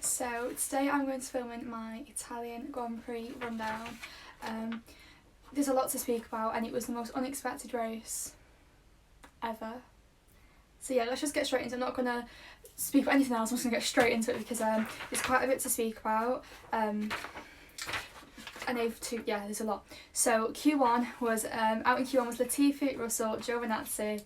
So today I'm going to film in my Italian Grand Prix rundown. There's a lot to speak about and it was the most unexpected race ever. So yeah, let's just get straight into it. I'm not going to speak about anything else, I'm just going to get straight into it because there's quite a bit to speak about. There's a lot. So Q1 was, out in Q1 was Latifi, Russell, Giovinazzi,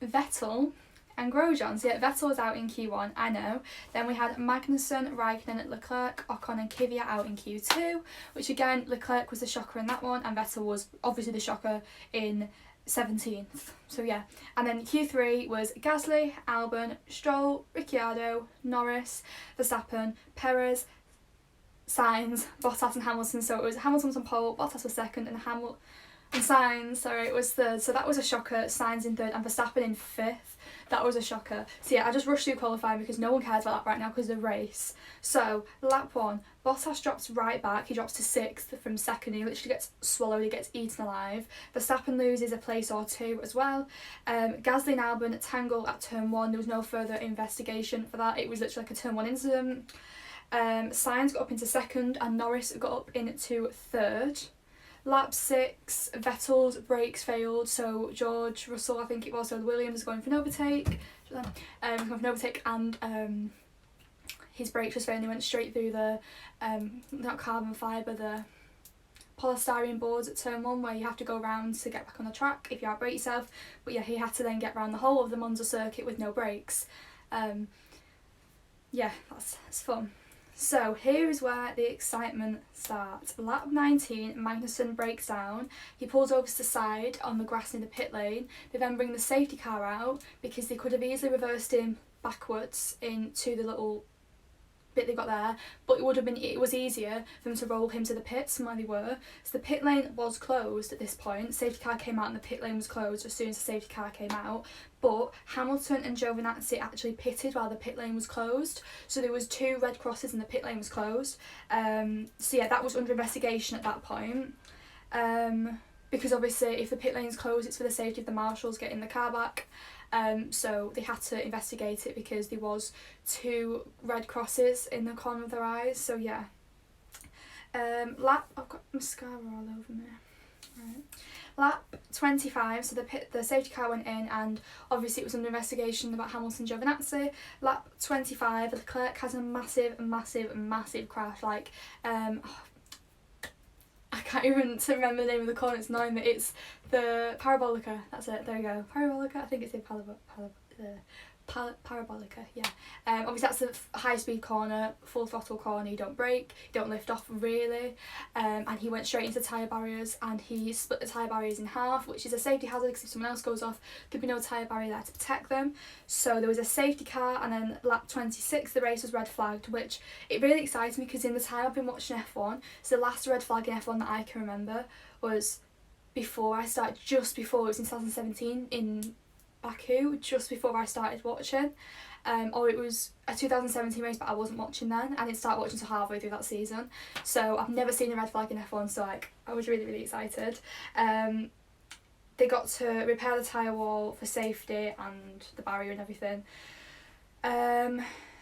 Vettel and Grosjean. So yeah, Vettel was out in Q1, I know. Then we had Magnussen, Raikkonen, Leclerc, Ocon and Kvyat out in Q2, which again, Leclerc was the shocker in that one and Vettel was obviously the shocker in 17th. So yeah, and then Q3 was Gasly, Albon, Stroll, Ricciardo, Norris, Verstappen, Perez, Sainz, Bottas and Hamilton. So it was Hamilton's on pole, Bottas was second and Sainz, sorry, it was third. So that was a shocker. Sainz in third and Verstappen in fifth. That was a shocker. So yeah, I just rushed through qualifying because no one cares about that right now because of the race. So lap 1, Bottas drops right back. He drops to 6th from second. He literally gets swallowed. He gets eaten alive. Verstappen loses a place or two as well. Gasly and Albon tangle at turn 1. There was no further investigation for that. It was literally like a turn 1 incident. Sainz got up into second and Norris got up into third. Lap 6, Vettel's brakes failed, so George Russell, I think it was, so Williams was going for an overtake. And his brakes just failing. He went straight through the, not carbon fibre, the polystyrene boards at turn 1 where you have to go round to get back on the track if you outbrake yourself. But yeah, he had to then get around the whole of the Monza circuit with no brakes. Yeah, that's fun. So here is where the excitement starts. Lap 19, Magnussen breaks down. He pulls over to the side on the grass in the pit lane. They then bring the safety car out because they could have easily reversed him backwards into the little bit they got there, but it was easier for them to roll him to the pits from where they were. So the pit lane was closed at this point. Safety car came out and the pit lane was closed as soon as the safety car came out, but Hamilton and Giovinazzi actually pitted while the pit lane was closed, so there was 2 red crosses and the pit lane was closed. So yeah, that was under investigation at that point, because obviously if the pit lane's closed it's for the safety of the marshals getting the car back. So they had to investigate it because there was 2 red crosses in the corner of their eyes. So yeah. I've got mascara all over me. Right. Lap 25, so the safety car went in and obviously it was under investigation about Hamilton Giovinazzi. Lap 25, Leclerc has a massive crash. Like, I can't even remember the name of the corner, it's annoying, but it's the Parabolica, that's it, there we go, Parabolica, I think it's the Parabolica, yeah. Obviously that's a high speed corner, full throttle corner, you don't brake, you don't lift off really, and he went straight into tyre barriers and he split the tyre barriers in half, which is a safety hazard because if someone else goes off there'd be no tyre barrier there to protect them. So there was a safety car, and then lap 26 the race was red flagged, which it really excites me because in the time I've been watching F1, so the last red flag in F1 that I can remember was just before, it was in 2017 in Baku, just before I started watching, or it was a 2017 race but I wasn't watching then. I didn't start watching until halfway through that season, so I've never seen a red flag in F1, so like I was really excited. They got to repair the tyre wall for safety and the barrier and everything.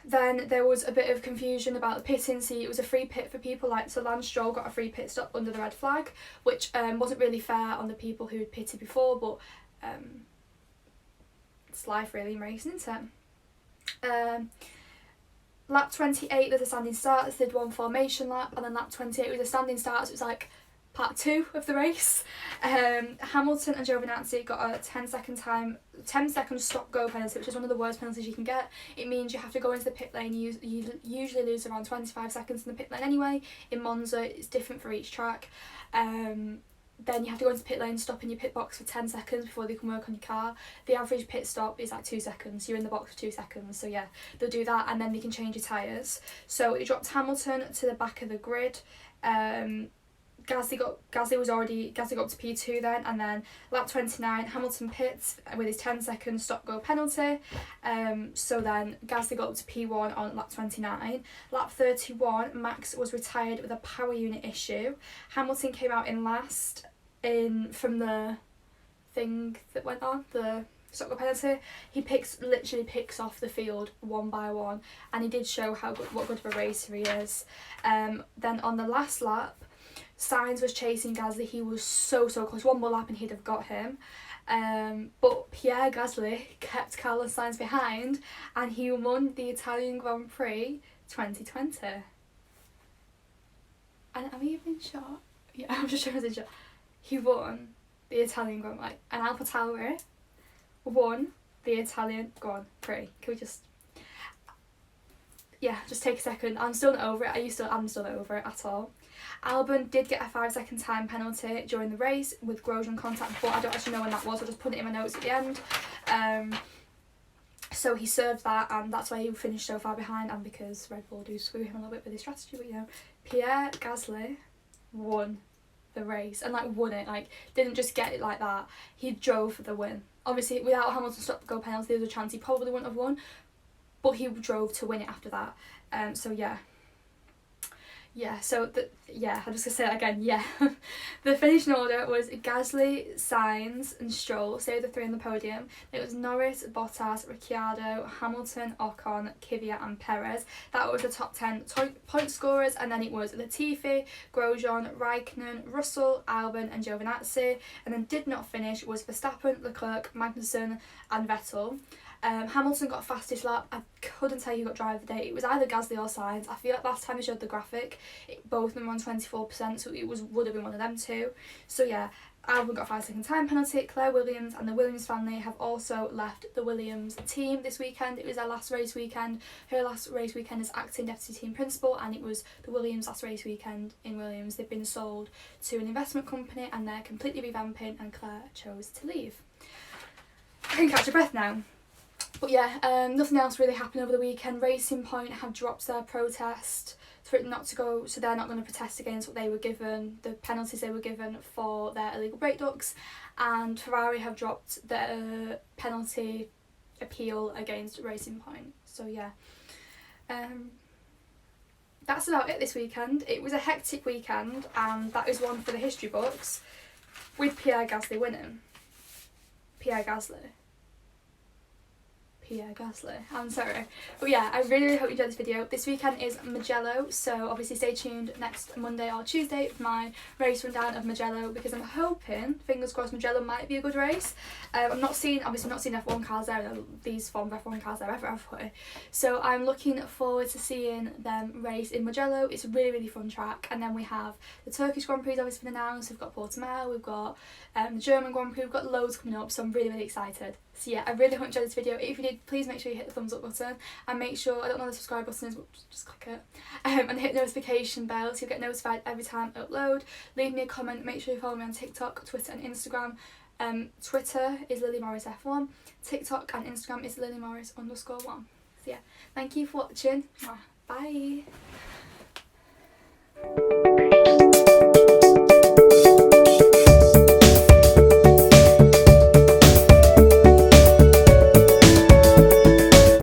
Then there was a bit of confusion about the pitting. See, it was a free pit for people, like, so Lance Stroll got a free pit stop under the red flag, which wasn't really fair on the people who had pitted before, but it's life really in racing, isn't it? Lap 28 there's a standing start, they did one formation lap, and then lap 28 was a standing start, so it was like part 2 of the race. Hamilton and Giovinazzi got a 10 second stop go penalty, which is one of the worst penalties you can get. It means you have to go into the pit lane. You usually lose around 25 seconds in the pit lane anyway. In Monza it's different for each track. Then you have to go into the pit lane, stop in your pit box for 10 seconds before they can work on your car. The average pit stop is like 2 seconds. You're in the box for 2 seconds. So yeah, they'll do that and then they can change your tyres. So it dropped Hamilton to the back of the grid. Gasly got up to P2 then, and then lap 29 Hamilton pits with his 10-second stop go penalty. So then Gasly got up to P1 on lap 29. Lap 31 Max was retired with a power unit issue. Hamilton came out in last from the thing that went on, the stop go penalty. He literally picks off the field one by one, and he did show what good of a racer he is. Then on the last lap, Sainz was chasing Gasly. He was so close. One more lap and he'd have got him. But Pierre Gasly kept Carlos Sainz behind, and he won the Italian Grand Prix 2020. And am I even in shot? Yeah, I'm just showing us in shot. He won the Italian Grand Prix. And AlphaTauri won the Italian Grand Prix. Can we just... Yeah, just take a second. I'm still not over it. I'm still not over it at all. Albon did get a 5-second time penalty during the race with Grosjean contact, but I don't actually know when that was. I'll just put it in my notes at the end. So he served that, and that's why he finished so far behind, and because Red Bull do screw him a little bit with his strategy. But you know, Pierre Gasly won the race, and like won it, like didn't just get it like that. He drove for the win. Obviously, without Hamilton's stop go penalty, there's a chance he probably wouldn't have won, but he drove to win it after that. So yeah. Yeah, so I'm just gonna say that again, yeah. The finishing order was Gasly, Sainz and Stroll, so the three on the podium. It was Norris, Bottas, Ricciardo, Hamilton, Ocon, Kvyat and Perez. That was the top 10 point scorers, and then it was Latifi, Grosjean, Raikkonen, Russell, Albon and Giovinazzi, and then did not finish was Verstappen, Leclerc, Magnussen and Vettel. Hamilton got fastest lap. I couldn't tell you who got driver of the day. It was either Gasly or Sainz. I feel like last time they showed the graphic, both of them were on 24%, so it would have been one of them two. So yeah, Albon got a 5-second time penalty. Claire Williams and the Williams family have also left the Williams team this weekend. It was their last race weekend. Her last race weekend as acting deputy team principal, and it was the Williams' last race weekend in Williams. They've been sold to an investment company and they're completely revamping, and Claire chose to leave. I can catch a breath now. But yeah, nothing else really happened over the weekend. Racing Point have dropped their protest for it not to go, so they're not going to protest against what they were given, the penalties they were given for their illegal brake ducts, and Ferrari have dropped their penalty appeal against Racing Point. So yeah, that's about it this weekend. It was a hectic weekend, and that is one for the history books, with Pierre Gasly winning. Pierre Gasly, I'm sorry. But yeah, I really hope you enjoyed this video. This weekend is Mugello, so obviously stay tuned next Monday or Tuesday for my race rundown of Mugello, because I'm hoping, fingers crossed, Mugello might be a good race. I'm not seeing F1 cars there, these form of F1 cars there ever have put. So I'm looking forward to seeing them race in Mugello. It's a really fun track. And then we have the Turkish Grand Prix obviously been announced. We've got Portimao, we've got the German Grand Prix, we've got loads coming up, so I'm really excited. So yeah, I really hope you enjoyed this video. If you did, please make sure you hit the thumbs up button, and make sure, I don't know what the subscribe button is, but just click it, and hit the notification bell so you'll get notified every time I upload. Leave me a comment, make sure you follow me on TikTok, Twitter and Instagram. Twitter is LilyMorrisF1, TikTok and Instagram is LilyMorris_1. So yeah, thank you for watching. Bye.